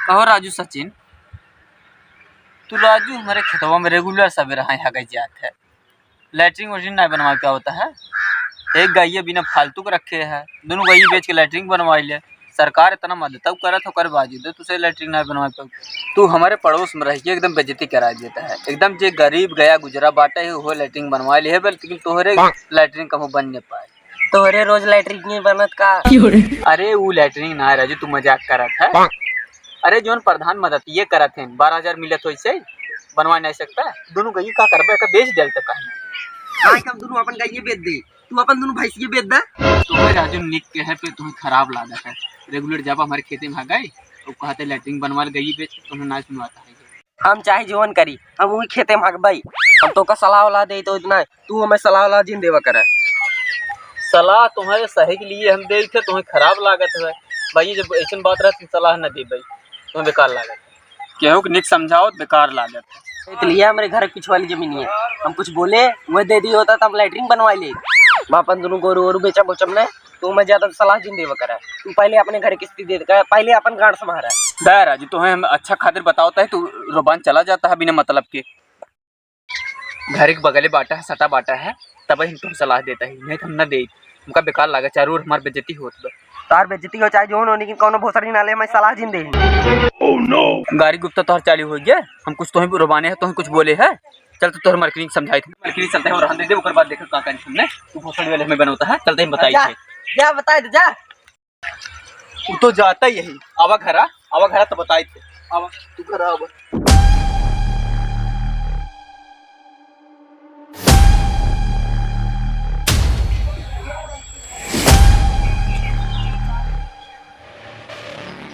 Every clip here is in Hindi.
कहो राजू सचिन, तू राजू हमारे खेतवा में रेगुलर सवेरे यहाँ जात है, लैट्रिन वैट्रिन नहीं बनवा क्या होता है। एक गाय बिना फालतू के रखे है, दोनों गाय बेच के लैट्रिन बनवाई ले। सरकार इतना मदद करत हो कर बाजू दे तुझे लैट्रिन नहीं बनवा पाऊ। तू हमारे पड़ोस में रह के एकदम बेइज्जती करा देता है। एकदम जो गरीब गया गुजरा बाटा है वो लैट्रिन बनवा ले है, लेकिन तोहरे लैट्रिन कहूँ बन नहीं पाए। तोहरे रोज लैट्रिन नहीं बनत का? अरे वो लैट्रिन ना राजू, तू मजाक करत है। अरे जोन प्रधान मदद ये करत है 12,000 मिलत हो इसे बनवा नहीं सकता। दोनों गई का करबे का बेच डेल तक काहे हम दोनों अपन गाय बेच दे, तू अपन दोनों भैंस बेच दे। तुम्हें राजू निक के है पे तुम्हें खराब लागत है। रेगुलर जब हमारे खेते में आ गए तो कहते लैट्रिन बनवा गई बेच, तुम्हें ना सुनवाता है। हम चाहे जीवन करी, हम वही खेते में भागबई। हम तो का सलाह वाला दे तो इतना तू हमें सलाह वाला जिन देवा करे। सलाह तुम्हारे सही के लिए हम दे थे, तुम्हें खराब लागत है भाई। जब ऐसी बात रहा सलाह न दे भाई, तुम्हें बेकार लागत है। केहू निक समझाओ बेकार लागत है। इसलिए हमारे घर पीछे वाली जमीन है, हम कुछ बोले वह दे दी होता तब लैट्रिन बनवा ले। मैं अपन दोनों गोरू वोरू बेचा बोचम ने तो मैं ज्यादा सलाह जिन देवा करे। तू पहले अपने घर किस्ती दे दे, पहले अपन गांड संभारा दे राजू। तुम्हें हम अच्छा खातिर बताओता है तू रुबान चला जाता है बिना मतलब के। घर के बगले बाटा है, सटा बाटा है, तब हम तुम सलाह देता है। नहीं हम न दे, उनका बेकार लगा चारों ओर हमारी बेइज्जती होत बा। तार बेइज्जती हो चाहे जो हो, लेकिन कोनो भोसड़ी नाले मैं सलाह जिन दे। ओह नो, गाड़ी गुप्ता तोहर चालू हो गया। हम कुछ तुम्हें रुबाने है, तुम्हें कुछ बोले है। चल तो तोहर मार्केटिंग समझाई थे, मार्केटिंग चलते हैं और हम दे दे ओकर बाद देख का कंडीशन ने तू भोसड़ी वाले हमें बनाता है। चलते हम बताई थे जा बताए दे जा। तू तो जाता ही यही आवा घरा तो बताई थे। आवा तू घर आवा।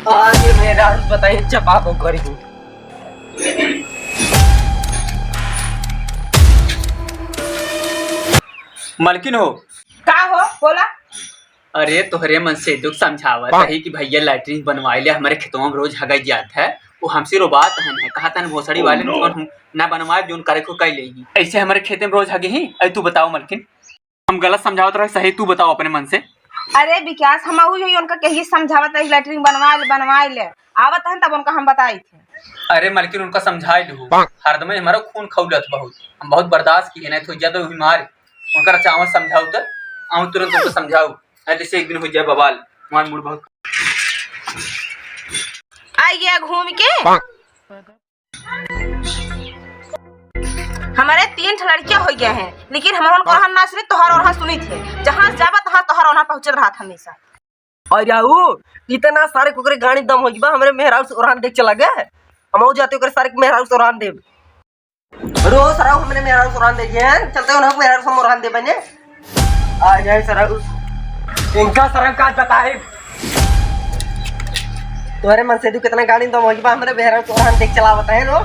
आगे मेरा बताइए चपा को करी मालकिन हो का हो बोला। अरे तोहरे मन से दुख समझावत है कि भैया लैट्रिन बनवाई ले, हमारे खेतों में रोज हगाई जात है। वो हमसे रो बात है कहा था भोसड़ी वाले ना बनवाए जो करे को कह लेगी। ऐसे हमारे खेते में रोज हगे ही। अरे तू बताओ मालकिन, हम गलत समझावत रहे सही तू बताओ अपने मन से। अरे विकास हम उनका कही समझावत है लैट्रिन बनवाए ले आवत है तब उनका हम बताई थे। अरे मालकिन उनका समझाई लू, हरदम हमारा खून खौलत बहुत, हम बहुत बर्दाश्त किए नहीं तो ज्यादा बीमार। उनका चावल समझाओ तो आऊँ तुरंत उनको समझाऊ, जैसे एक दिन हो जाए बवाल हमारा मूड बहुत। आई गया घूम के। हमारे 3 लड़कियां हो गया हैं, लेकिन हम उनको हम ना सुनी तोहर और सुनी थे। जहाँ जावा तहाँ तोहर वहाँ पहुँचल रहा था हमेशा। और याऊ इतना सारे कुकरे गाड़ी दम हो गया हमारे मेहरारू से ओरहान देख चला गया। हम जाते ओकरे सारे मेहरारू से ओरहान देव रोज सराऊ हमने मेहरारू से ओरहान देखे हैं। चलते हो ना मेहरारू से ओरहान दे बने आ जाए सराऊ इनका सराऊ का बताए। तुम्हारे मन से तू कितना गाड़ी दम हो गया हमारे मेहरारू से ओरहान देख चला बताए लो।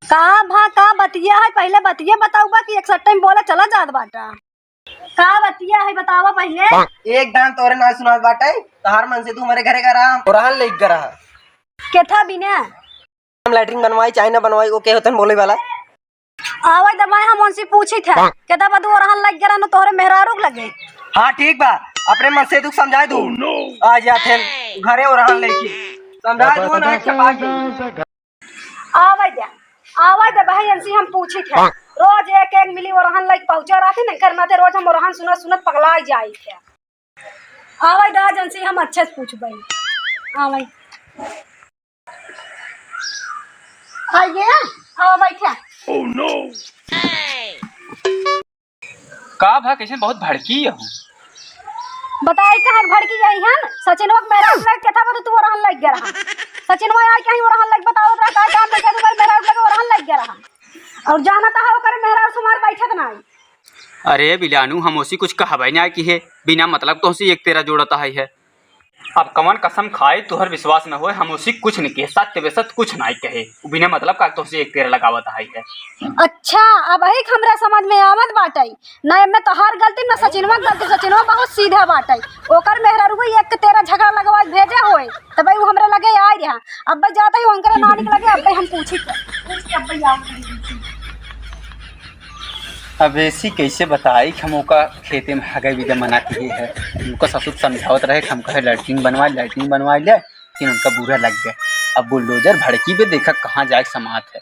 का बतिया है पहले बतिया बताऊ बा कि एक टाइम बोला चला जात बाटा। का बतिया है बतावा पहले। एक दान तोरे ना सुना बाटे तोहार मन से तू हमारे घरे का रहा ओरहान लेके गरा के था बिना हम लैट्रिन बनवाई चाहे ना बनवाई वो के होतन बोले वाला। आवाज दबाए हम उनसे पूछी था के तब तू ओरहान लग गरा न तोहरे मेहरारू लगे। हाँ ठीक बा, अपने मन से तू समझाए दू आ जाते घरे ओरहान लेके समझाए दू ना चपा के। आवाज दबाए उनसे हम पूछी था रोज एक मिली ओरहान लग पहुंचा रहते नहीं करना थे। रोज हम ओरहान सुनत पगला जाई थे। आवाज दा एजेंसी हम अच्छे से पूछ भाई। आवाज आइए आओ बैठा। ओह नो, का भा कैसे बहुत भड़की है। बताई कहाँ भड़की जाई हन। सचिनवा के मेहरारू लग के था तू ओरहान लग गया रहा। सचिनवा आई कहीं ओरहान लग बताओ का काम पे तू मेहरारू लग ओरहान लग गया रहा और जाना था ओकर मेहरारू सुमार बैठत ना। अरे बिलानू हम उसी कुछ कहबे ना कि है बिना मतलब तो उसी एक तेरा जोड़ता है। अब कवन कसम खाए तुहर विश्वास न हो, हम उसी कुछ नहीं कहे सत्य बेसत कुछ नहीं कहे बिना मतलब का तो एक तेरा लगावत है। अच्छा अब ही हमरा समझ में आवत बाटई ना मैं तोहार गलती ना सचिनवा गलती। सचिनवा बहुत सीधा बाटई ओकर मेहरारू को एक तेरा झगड़ा लगवा भेजे होए तब भाई वो हमरे लगे आ रहा। अब जाता ही उनके नानी के लगे अब हम पूछी अब ऐसी कैसे बताई कि हम ओका खेते में हगाई विदा मना के है। उनका ससुर समझावत रहे हम कहे लैट्रिन बनवा ले, लेकिन उनका बुरा लग गया। अब बुलडोजर भड़की पे देखा कहाँ जाए समात है।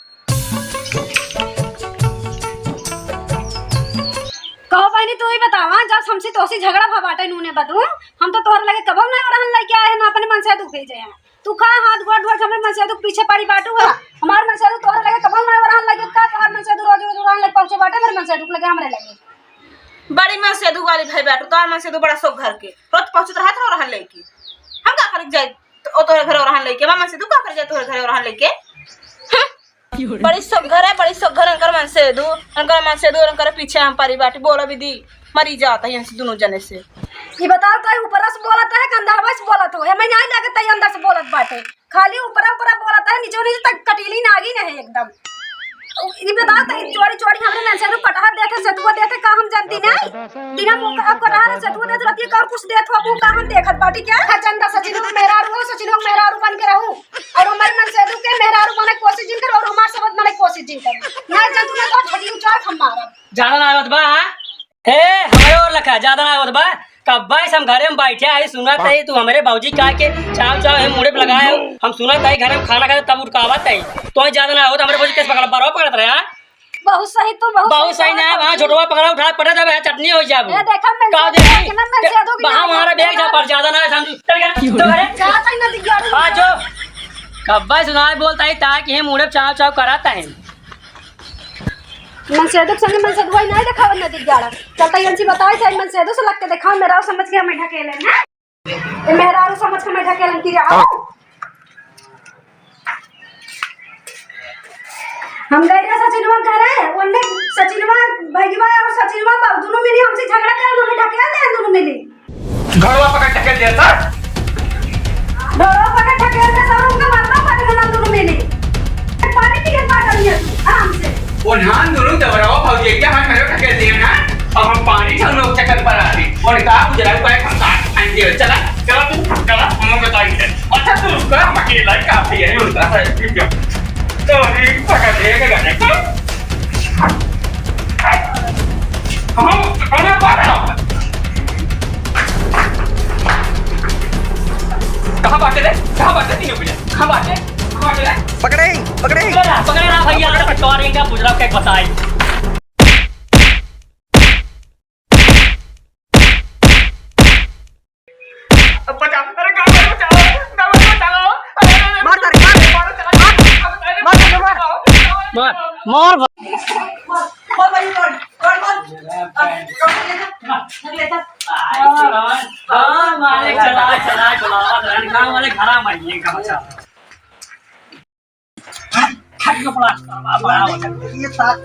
कहो बहनी तू ही बतावा, जब हमसे तोसी झगड़ा भबाटे नूने बदू हम तो तोहर लगे कबो ना रहन लेके आए ना अपने मन से दुख भेजे हैं। तू का हाथ गोड़ गोड़ हमरे मन से दुख पीछे पड़ी बाटू है। हमार मन से दुख तोहर लगे कबो ना रहन लगे का तोहर मन से दुख रोज रोज रहन लगे पहुंचे बाटे मेरे मन से दुख लगे हमरे लगे। बड़ी मन से दू वाली भाई बैठो तोहर मन से दू बड़ा शौक घर के रोज पहुंचत रहत हो रहन लेके। हम का कर जाए ओ तोहरे घर रहन लेके मन से दू का कर जाए तोहरे घर रहन लेके। बड़ी सब घर है, बड़ी सब घर अंकर मन से दू अंकर पीछे हम पारी बाटी बोला भी दी मरी जाता है यहाँ दोनों जने से। ये बताओ तो ऊपर से बोलत है कंधावा से बोलत हो हमें नहीं लगे तई अंदर से बोलत बाटे, खाली ऊपर ऊपर बोलत है नीचे नीचे तक कटीली नागी नहीं एकदम। ये बताओ तो चोरी चोरी हमरे मन से दू कटहा देखे सतुआ देखे का हम जानती नहीं दिना मुख अब कटहा सतुआ देत रहती का कुछ देत हो का हम देखत बाटी क्या खचंदा सचिन मेरा रू सचिन मेरा रू बन के रहूं और हमारे मन से दू के मेरा रू बने कोशिश जिन कर और हमार सबत बने कोशिश जिन कर ना जब तू तो छड़ी उचार हम मारब ज्यादा ना आवत बा। हे हमारे और लखा ज्यादा ना आवत बा। कब हम घरे में बैठे आई सुना तई तू हमारे बाबूजी का के चाव चाव है मुड़े पे लगाए हम सुना तई घर में खाना खाते तब उठकावत तई तो ज्यादा ना आवत हमारे बाबूजी कैसे पकड़ बारो पकड़त रहे। हां बहुत सही तो बहुत सही ना वहां छोटवा पकड़ा उठा पड़े तब चटनी हो जाबो ये देखा मैं का देखी वहां हमारा बैग जा पर ज्यादा ना समझ चल गया तो घरे जाता ही ना दिया हां जो कब सुनाए बोलता है ताकि हम मुड़े चाव चाव कराता है मन से दुख संग मन से दुआई नहीं दिखाव न दिख जाड़ा चलता यंसी बताई थे मन से दुख से लग के दिखाओ मेरा समझ के हमें ढकेले ना ये मेरा समझ के हमें ढकेलन की रहा हम गए थे सचिनवा करे ओने सचिनवा भैगवा और सचिनवा दोनों मिली हमसे झगड़ा कर दोनों ढकेल दे दोनों मिली घरवा पकड़ ढकेल दिया था डोरा पकड़ ढकेल दे सब उनका मारना पड़ेगा दोनों मिली पानी पी के पागल है आराम से वो नान दोनों दबरावा भाग क्या हम मेरे ढकेल दिए ना अब हम पानी हम लोग चक्कर पर आ रही और कहा गुजरात को हम काट आएंगे चला चला तू चला हम बताई है अच्छा तू रुका हम अकेला ही काफी है उनका है ठीक है तो ये पकड़ देगा गाने को हम कौन बात है कहां बाटे तीनों बिना कहां बाटे पकड़े पकड़े ना भैया पटवारी का बुजरा क्या बताई बचाओ अरे बचाओ मार भाई हां मालिक चला बुलावा वाले घरा में ये का बचा खट को पड़ा बड़ा हो जाए ये साथ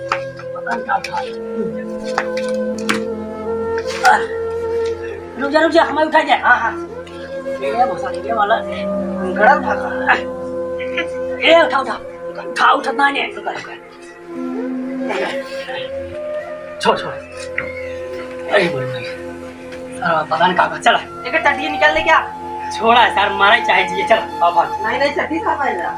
रुक जा हमें उठा जाए हां ये मसा ये वाला गड़ा भागा ए उठा उठना नहीं छोड़ अरे बोल पता नहीं कहाँ चला एक टटिया निकाल ले क्या छोड़ा सर मारा चाहिए चला नहीं छठी खा पाएगा